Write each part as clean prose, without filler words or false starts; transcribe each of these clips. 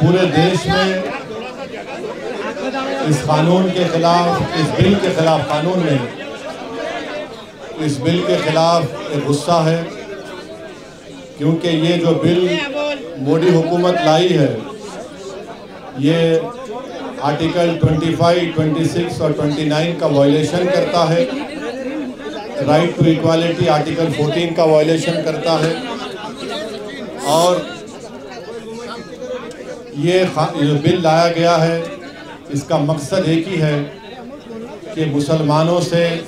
पूरे देश में इस कानून के खिलाफ, इस बिल के खिलाफ, कानून में इस बिल के खिलाफ एक गुस्सा है, क्योंकि ये जो बिल मोदी हुकूमत लाई है ये आर्टिकल 25, 26 और 29 का वायलेशन करता है। राइट टू इक्वालिटी आर्टिकल 14 का वायलेशन करता है। और ये बिल लाया गया है, इसका मकसद एक ही है कि मुसलमानों से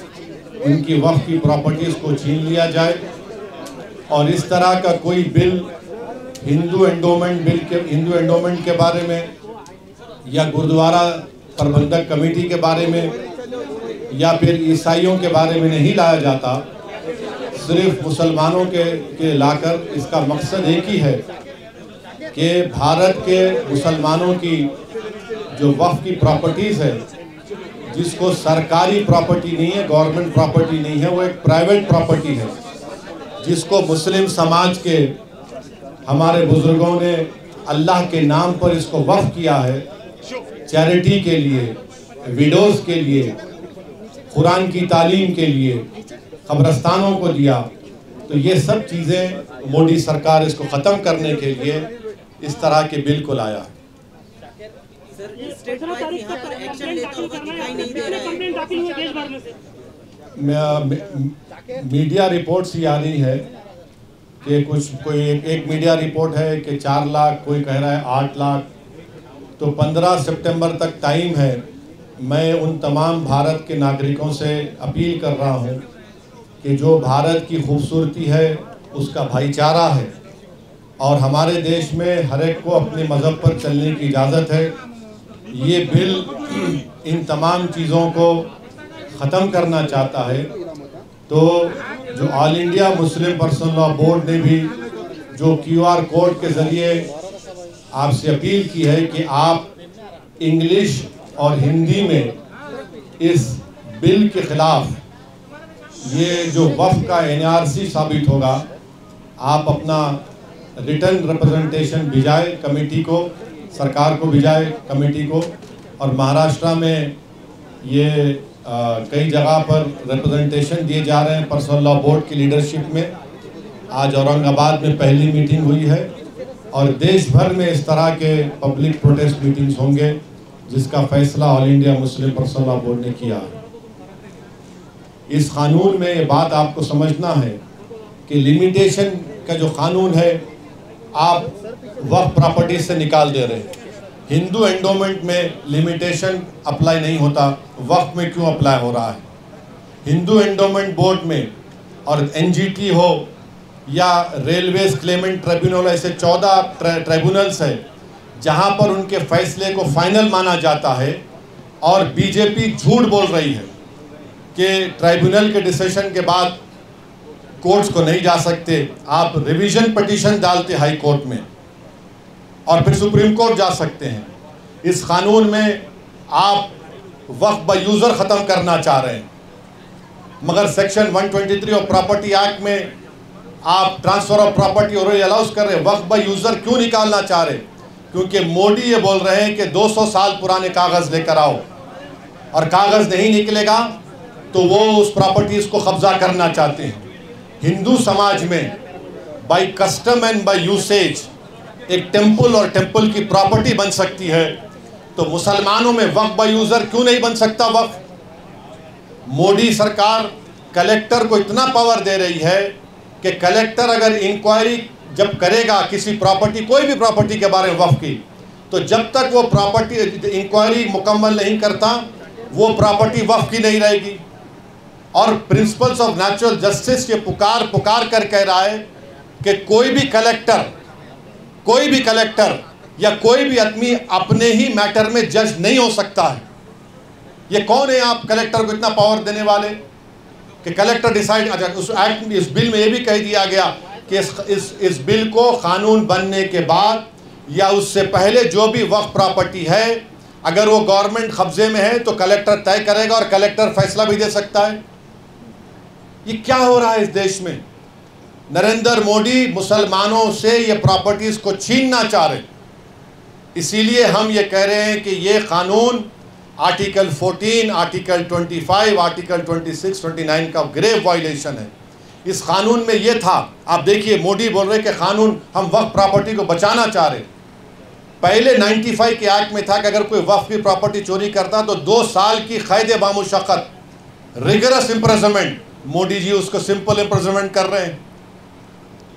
उनकी वक्फ की प्रॉपर्टीज़ को छीन लिया जाए। और इस तरह का कोई बिल हिंदू एंडोमेंट के बारे में या गुरुद्वारा प्रबंधक कमेटी के बारे में या फिर ईसाइयों के बारे में नहीं लाया जाता, सिर्फ मुसलमानों के लाकर। इसका मकसद एक ही है कि भारत के मुसलमानों की जो वक्फ की प्रॉपर्टीज़ है, जिसको सरकारी प्रॉपर्टी नहीं है, गवर्नमेंट प्रॉपर्टी नहीं है, वो एक प्राइवेट प्रॉपर्टी है, जिसको मुस्लिम समाज के हमारे बुजुर्गों ने अल्लाह के नाम पर इसको वक्फ किया है, चैरिटी के लिए, विडोज़ के लिए, कुरान की तालीम के लिए, कब्रस्तानों को दिया। तो ये सब चीज़ें मोदी सरकार इसको ख़त्म करने के लिए इस तरह के बिल को लाया। मीडिया रिपोर्ट्स ही आ रही है कि कोई एक मीडिया रिपोर्ट है कि 4 लाख, कोई कह रहा है 8 लाख। तो 15 सितंबर तक टाइम है। मैं उन तमाम भारत के नागरिकों से अपील कर रहा हूं कि जो भारत की खूबसूरती है उसका भाईचारा है, और हमारे देश में हर एक को अपने मज़हब पर चलने की इजाज़त है। ये बिल इन तमाम चीज़ों को ख़त्म करना चाहता है। तो जो all India Muslim personal law board ने भी जो QR कोड के ज़रिए आपसे अपील की है कि आप इंग्लिश और हिंदी में इस बिल के ख़िलाफ़ ये जो वफ़ का NRC साबित होगा, आप अपना रिटर्न रिप्रेजेंटेशन भिजाए कमेटी को, सरकार को भिजाए कमेटी को। और महाराष्ट्र में ये कई जगह पर रिप्रेजेंटेशन दिए जा रहे हैं पर्सनल लॉ बोर्ड की लीडरशिप में। आज औरंगाबाद में पहली मीटिंग हुई है और देश भर में इस तरह के पब्लिक प्रोटेस्ट मीटिंग्स होंगे, जिसका फैसला all India Muslim personal law board ने किया है। इस कानून में ये बात आपको समझना है कि लिमिटेशन का जो कानून है आप वक्फ प्रॉपर्टी से निकाल दे रहे हैं। हिंदू एंडोमेंट में लिमिटेशन अप्लाई नहीं होता, वक्फ में क्यों अप्लाई हो रहा है? हिंदू एंडोमेंट बोर्ड में और NGT हो या रेलवेज क्लेमेंट ट्रिब्यूनल, ऐसे 14 ट्रिब्यूनल्स है जहां पर उनके फैसले को फाइनल माना जाता है। और बीजेपी झूठ बोल रही है कि ट्राइब्यूनल के डिसीजन के बाद कोर्ट्स को नहीं जा सकते। आप रिवीजन पिटीशन डालते हाई कोर्ट में और फिर सुप्रीम कोर्ट जा सकते हैं। इस कानून में आप वक्फ बाय यूज़र ख़त्म करना चाह रहे हैं, मगर सेक्शन 123 ऑफ प्रॉपर्टी एक्ट में आप ट्रांसफ़र ऑफ प्रॉपर्टी और अलाउज कर रहे हैं। वक्फ बाय यूज़र क्यों निकालना चाह रहे? क्योंकि मोदी ये बोल रहे हैं कि 200 साल पुराने कागज़ लेकर आओ, और कागज़ नहीं निकलेगा तो वो उस प्रॉपर्टीज़ को कब्ज़ा करना चाहते हैं। हिंदू समाज में by custom and by usage एक टेम्पल और टेम्पल की प्रॉपर्टी बन सकती है, तो मुसलमानों में वक्फ बाय यूज़र क्यों नहीं बन सकता वक्फ? मोदी सरकार कलेक्टर को इतना पावर दे रही है कि कलेक्टर अगर इंक्वायरी जब करेगा किसी प्रॉपर्टी, कोई भी प्रॉपर्टी के बारे में वक्फ की, तो जब तक वो प्रॉपर्टी इंक्वायरी मुकम्मल नहीं करता वो प्रॉपर्टी वक्फ की नहीं रहेगी। और प्रिंसिपल्स ऑफ नेचुरल जस्टिस ये पुकार कर कह रहा है कि कोई भी कलेक्टर या कोई भी आदमी अपने ही मैटर में जज नहीं हो सकता है। ये कौन है आप कलेक्टर को इतना पावर देने वाले कि कलेक्टर डिसाइड? अच्छा, उस एक्ट, इस बिल में ये भी कह दिया गया कि इस बिल को कानून बनने के बाद या उससे पहले जो भी वक्फ प्रॉपर्टी है, अगर वो गवर्नमेंट कब्जे में है तो कलेक्टर तय करेगा और कलेक्टर फैसला भी दे सकता है। ये क्या हो रहा है इस देश में? नरेंद्र मोदी मुसलमानों से ये प्रॉपर्टीज़ को छीनना चाह रहे। इसीलिए हम ये कह रहे हैं कि ये कानून आर्टिकल 14, आर्टिकल 25, आर्टिकल 26, 29 का ग्रेव वायलेशन है। इस कानून में ये था, आप देखिए मोदी बोल रहे कि कानून हम वक्फ प्रॉपर्टी को बचाना चाह रहे। पहले 95 के एक्ट में था कि अगर कोई वक्फ की प्रॉपर्टी चोरी करता तो 2 साल की कैद बामुशक्कत, रिगरस इम्प्रिजनमेंट। मोदी जी उसको सिंपल इम्प्रिजनमेंट कर रहे हैं।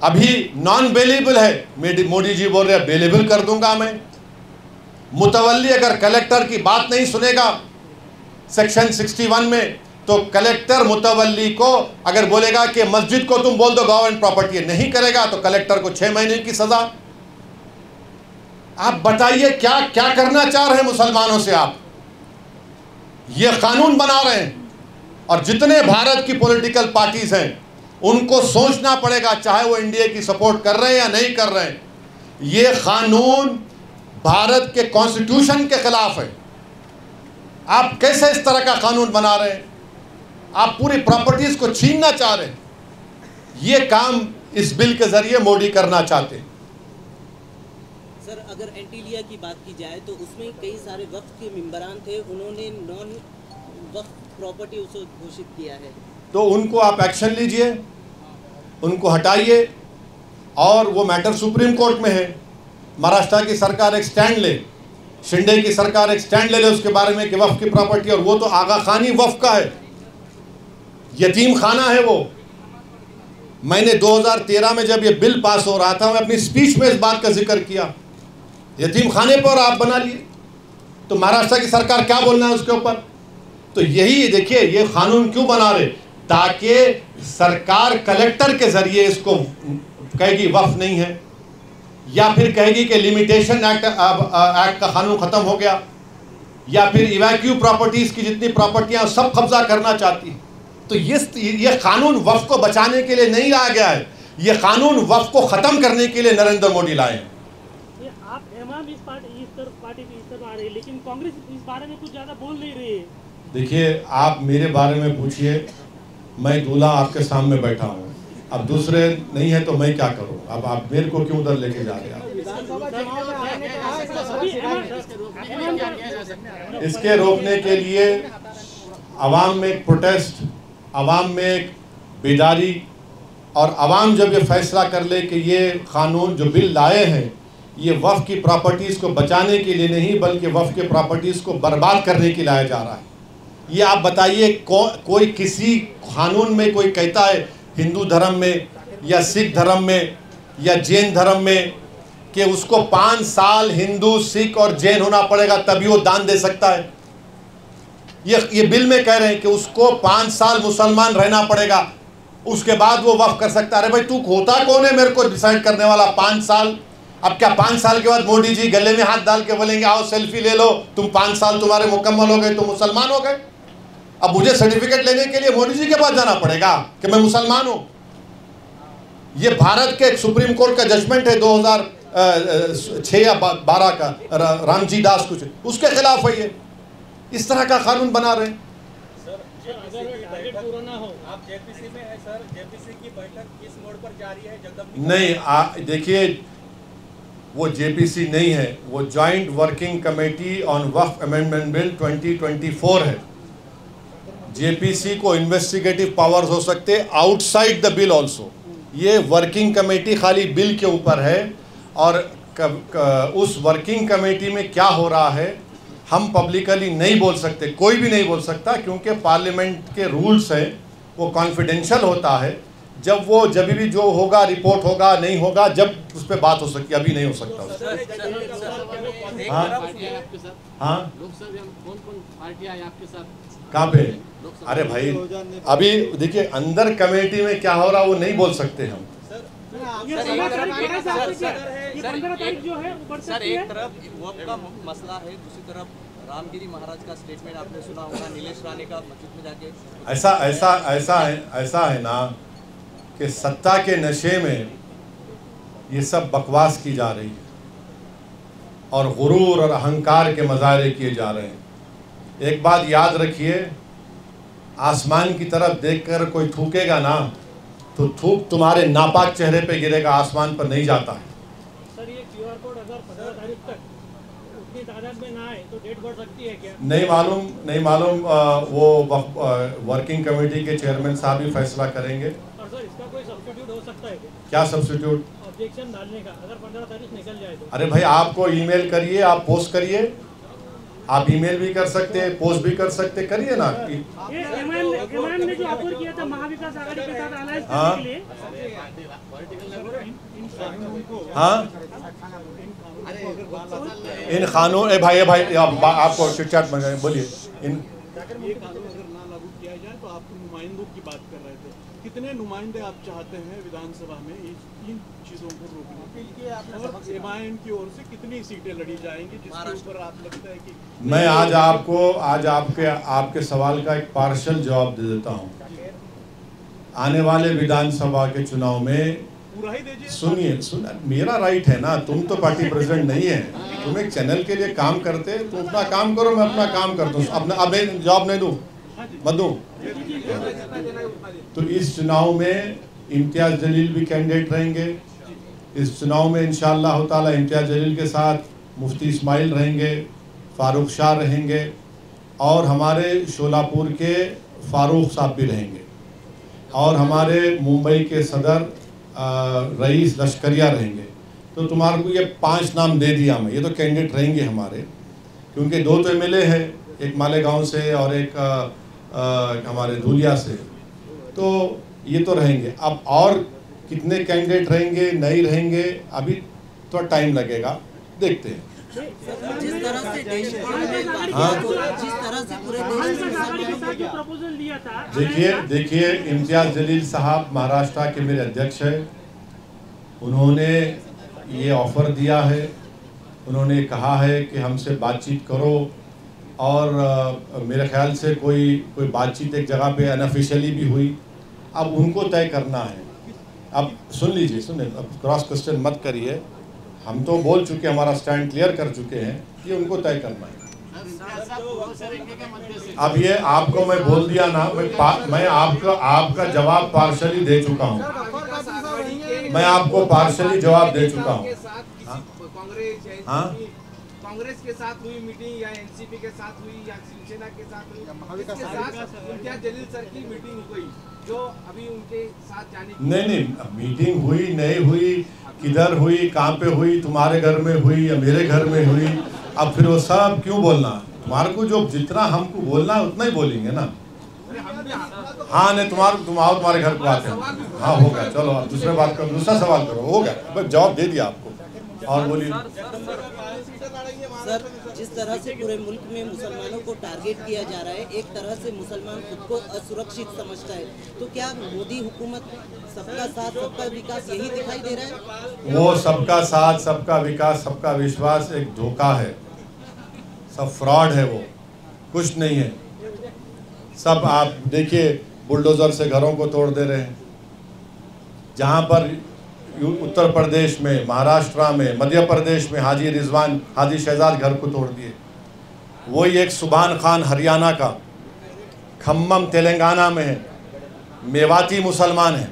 अभी नॉन बेलेबल है, मोदी जी बोल रहे हैं बेलेबल कर दूंगा मैं। मुतवल्ली अगर कलेक्टर की बात नहीं सुनेगा सेक्शन 61 में, तो कलेक्टर मुतवल्ली को अगर बोलेगा कि मस्जिद को तुम बोल दो गवर्नमेंट प्रॉपर्टी नहीं करेगा तो कलेक्टर को 6 महीने की सजा। आप बताइए क्या क्या करना चाह रहे हैं मुसलमानों से आप? ये कानून बना रहे हैं। और जितने भारत की पॉलिटिकल पार्टीज हैं उनको सोचना पड़ेगा, चाहे वो इंडिया की सपोर्ट कर रहे हैं या नहीं कर रहे हैं, ये कानून भारत के कॉन्स्टिट्यूशन के खिलाफ है। आप कैसे इस तरह का कानून बना रहे हैं? आप पूरी प्रॉपर्टीज को छीनना चाह रहे हैं। ये काम इस बिल के जरिए मोदी करना चाहते हैं। सर, अगर एंटीलिया की बात की जाए तो उसमें कई सारे वक्फ के मेंबरान थे, उन्होंने नॉन वक्फ प्रॉपर्टी उसे घोषित किया है, तो उनको आप एक्शन लीजिए, उनको हटाइए। और वो मैटर सुप्रीम कोर्ट में है। महाराष्ट्र की सरकार एक स्टैंड ले, शिंदे की सरकार एक स्टैंड ले उसके बारे में कि वक्फ की प्रॉपर्टी, और वो तो आगा खानी वक्फ का है, यतीम खाना है वो। मैंने 2013 में जब ये बिल पास हो रहा था, मैं अपनी स्पीच में इस बात का जिक्र किया। यतीम खाने पर आप बना लिए, तो महाराष्ट्र की सरकार क्या बोलना है उसके ऊपर? तो यही देखिए, ये कानून क्यों बना रहे, ताकि सरकार कलेक्टर के जरिए इसको कहेगी वक्फ नहीं है, या फिर कहेगी कि लिमिटेशन एक्ट का कानून खत्म हो गया, या फिर इवैक्यू प्रॉपर्टीज की जितनी प्रॉपर्टियां सब कब्जा करना चाहती है। तो ये कानून वक्फ को बचाने के लिए नहीं लाया गया है, ये कानून वक्फ को खत्म करने के लिए नरेंद्र मोदी लाए हैं। आप इस पार्टी की इस तरफ आ रही है, लेकिन कांग्रेस इस बारे में कुछ ज्यादा बोल नहीं रही है। देखिए, आप मेरे बारे में पूछिए, मैं दूल्हा आपके सामने बैठा हूँ, अब दूसरे नहीं है तो मैं क्या करूँ? अब आप मेरे को क्यों उधर लेके जा रहे हैं? इसके रोकने के लिए आवाम में एक प्रोटेस्ट, आवाम में एक बेदारी, और आवाम जब ये फैसला कर ले कि ये कानून जो बिल लाए हैं ये वक्फ की प्रॉपर्टीज़ को बचाने के लिए नहीं बल्कि वक्फ के प्रॉपर्टीज़ को बर्बाद करने के लिए लाया जा रहा है। ये आप बताइए, कोई किसी कानून में कोई कहता है हिंदू धर्म में या सिख धर्म में या जैन धर्म में कि उसको 5 साल हिंदू, सिख और जैन होना पड़ेगा तभी वो दान दे सकता है? ये बिल में कह रहे हैं कि उसको 5 साल मुसलमान रहना पड़ेगा, उसके बाद वो वक्फ कर सकता है। अरे भाई, तू होता कौन है मेरे को डिसाइड करने वाला? 5 साल? अब क्या 5 साल के बाद मोदी जी गले में हाथ डाल के बोलेंगे आओ सेल्फी ले लो, तुम 5 साल तुम्हारे मुकम्मल हो गए, तुम मुसलमान हो गए? अब मुझे सर्टिफिकेट लेने के लिए मोदी जी के पास जाना पड़ेगा कि मैं मुसलमान हूं? ये भारत के सुप्रीम कोर्ट का जजमेंट है 2006 या 12 का, रामजी दास कुछ, उसके खिलाफ है ये। इस तरह का कानून बना रहे हैं। आप जेपीसी में है सर, जेपीसी की बैठक किस मोड पर जारी है? नहीं, देखिए, वो जेपीसी नहीं है, वो joint working committee on Waqf amendment bill 2024 है। जेपीसी को इन्वेस्टिगेटिव पावर्स हो सकते आउटसाइड द बिल ऑल्सो। ये वर्किंग कमेटी खाली बिल के ऊपर है, और उस वर्किंग कमेटी में क्या हो रहा है हम पब्लिकली नहीं बोल सकते, कोई भी नहीं बोल सकता, क्योंकि पार्लियामेंट के रूल्स हैं, वो कॉन्फिडेंशियल होता है। जब भी जो होगा रिपोर्ट होगा, नहीं होगा, जब उस पर बात हो सकती है, अभी नहीं हो सकता। हाँ, कहाँ पे? अरे भाई, अभी देखिए अंदर कमेटी में क्या हो रहा वो नहीं बोल सकते हम। सर, एक तरफ वक्फ का मसला है, दूसरी तरफ रामगिरी महाराज का स्टेटमेंट आपने सुना होगा, नीलेश राणे का मस्जिद में जाके। ऐसा है ना कि सत्ता के नशे में ये सब बकवास की जा रही है और गुरूर और अहंकार के मज़ाहरे किए जा रहे हैं। एक बात याद रखिए, आसमान की तरफ देखकर कोई थूकेगा ना तो थूक तुम्हारे नापाक चेहरे पे गिरेगा, आसमान पर नहीं जाता है। सर, ये क्यूआर कोड अगर 15 तारीख तक उतनी तादाद में ना आए तो डेट बढ़ सकती है क्या? नहीं मालूम वो वर्किंग कमेटी के चेयरमैन साहब ही फैसला करेंगे। और सर इसका कोई सब्स्टिट्यूट हो सकता है क्या सब्स्टिट्यूट? ऑब्जेक्शन डालने का, अगर 15 तारीख निकल जाए तो। अरे भाई, आपको ईमेल करिए, आप पोस्ट करिए, आप ईमेल भी कर सकते हैं, पोस्ट भी कर सकते, करिए ना। ये एमआईएम ने जो ऑफर किया था महाविकास आघाड़ी के साथ अलायंस करने के लिए, हाँ, इन कानून भाई आपको चिट-चैट में बोलिए। इन ये कानून अगर ना लागू किया जाए तो आप नुमाइंदों की बात कर रहे थे, कितने नुमाइंदे आप चाहते हैं विधानसभा में इन चीज़ों को रोकने के लिए, और एमआईएम की ओर से कितनी सीटें लड़ी जाएंगी जिसके ऊपर आप लगता है कि मैं आज आपके सवाल का एक पार्शल जवाब दे देता हूँ। आने वाले विधानसभा के चुनाव में पूरा ही दीजिए। सुनिए, मेरा राइट है ना, तुम तो पार्टी प्रेसिडेंट नहीं है, तुम एक चैनल के लिए काम करते, तुम अपना काम करो, मैं अपना काम करता हूँ। अब जवाब नहीं दूँ, मत दूँ। तो इस चुनाव में इम्तियाज़ जलील भी कैंडिडेट रहेंगे। इस चुनाव में इंशाअल्लाह ताला इम्तियाज़ जलील के साथ मुफ्ती इस्माइल रहेंगे, फारूक शाह रहेंगे, और हमारे शोलापुर के फारूक साहब भी रहेंगे, और हमारे मुंबई के सदर रईस लश्करिया रहेंगे। तो तुम्हारे को ये 5 नाम दे दिया मैं, ये तो कैंडिडेट रहेंगे हमारे, क्योंकि 2 तो एमएलए हैं, एक मालेगांव से और एक हमारे धुलिया से, तो ये तो रहेंगे। अब और कितने कैंडिडेट रहेंगे नहीं रहेंगे अभी तो टाइम लगेगा, देखते हैं। जिस तरह से देश जिस तरह से पूरे प्रपोजल दिया था, देखिए इम्तियाज़ जलील साहब महाराष्ट्र के मेरे अध्यक्ष हैं। उन्होंने ये ऑफ़र दिया है, उन्होंने कहा है कि हमसे बातचीत करो, और मेरे ख्याल से कोई बातचीत एक जगह पे अनऑफिशियली भी हुई। अब उनको तय करना है। अब सुनिए, अब क्रॉस क्वेश्चन मत करिए, हम तो बोल चुके, हमारा स्टैंड क्लियर कर चुके हैं, ये उनको तय करना है। अब ये आपको मैं बोल दिया ना, मैं आपका जवाब पार्शली दे चुका हूँ, मैं आपको पार्शली जवाब दे चुका हूँ। कांग्रेस के साथ हुई मीटिंग या एनसीपी के साथ हुई या शिवसेना के साथ हुई, इसके साथ इम्तियाज़ जलील सर की मीटिंग हुई जो अभी उनके साथ जाने की नहीं, मीटिंग हुई नहीं हुई, किधर हुई, कहाँ पे हुई, तुम्हारे घर में हुई या मेरे घर में हुई, अब फिर वो सब क्यों बोलना? तुम्हारे को जो जितना हमको बोलना है उतना ही बोलेंगे ना। हाँ नहीं, तुम्हारे घर को आते हैं। हाँ हो गया, चलो अब दूसरे बात करो, दूसरा सवाल करो, हो गया, बस जवाब दे दिया आपको। और बोलिए सर, जिस तरह से पूरे मुल्क में मुसलमानों को टारगेट किया जा रहा है, एक तरह से मुसलमान खुद को असुरक्षित समझता है, तो क्या मोदी हुकूमत सबका साथ सबका विकास यही दिखाई दे रहा है? वो सबका साथ सबका विकास सबका विश्वास एक धोखा है, सब फ्रॉड है, वो कुछ नहीं है। सब आप देखिए, बुलडोज़र से घरों को तोड़ दे रहे हैं। जहाँ पर उत्तर प्रदेश में, महाराष्ट्र में, मध्य प्रदेश में हाजी रिजवान, हाजी शहजाद घर को तोड़ दिए। वही एक सुभान खान हरियाणा का, खम्मम तेलंगाना में है, मेवाती मुसलमान है,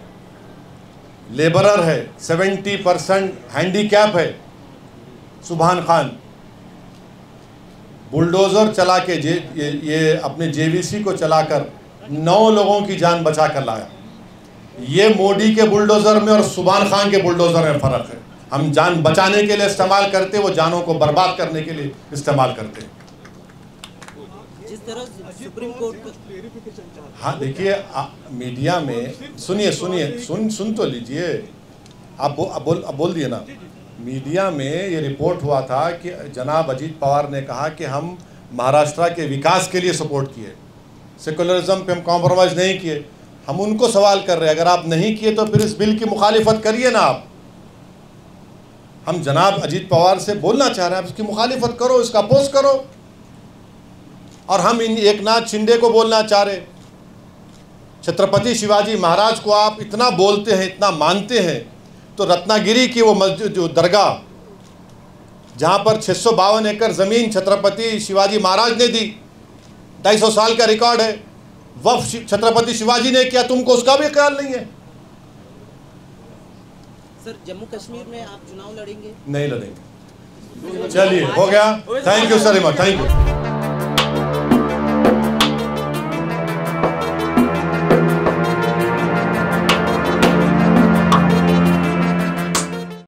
लेबरर है, 70% हैंडीकैप है। सुभान खान बुलडोज़र चला के ये अपने जेवीसी को चलाकर 9 लोगों की जान बचा कर लाया। ये मोदी के बुलडोज़र में और सुभान खान के बुलडोज़र में फ़र्क है। हम जान बचाने के लिए इस्तेमाल करते, वो जानों को बर्बाद करने के लिए इस्तेमाल करते हैं। जिस तरह सुप्रीम कोर्ट हाँ देखिए, मीडिया में सुन तो लीजिए, आप बोल दिए ना। मीडिया में ये रिपोर्ट हुआ था कि जनाब अजीत पवार ने कहा कि हम महाराष्ट्र के विकास के लिए सपोर्ट किए, सेकुलरिज्म पे हम कॉम्प्रोमाइज़ नहीं किए। हम उनको सवाल कर रहे हैं, अगर आप नहीं किए तो फिर इस बिल की मुखालिफत करिए ना आप। हम जनाब अजीत पवार से बोलना चाह रहे हैं, आप इसकी मुखालिफत करो, इसका अपोज करो। और हम इन एकनाथ शिंदे को बोलना चाह रहे, छत्रपति शिवाजी महाराज को आप इतना बोलते हैं, इतना मानते हैं, तो रत्नागिरी की वो मस्जिद, जो दरगाह जहाँ पर 652 एकड़ ज़मीन छत्रपति शिवाजी महाराज ने दी, 250 साल का रिकॉर्ड है, वफ़ छत्रपति शिवाजी ने किया, तुमको उसका भी ख्याल नहीं है। सर, जम्मू कश्मीर में आप चुनाव लड़ेंगे? नहीं लड़ेंगे। चलिए हो गया, thank you sir, thank you.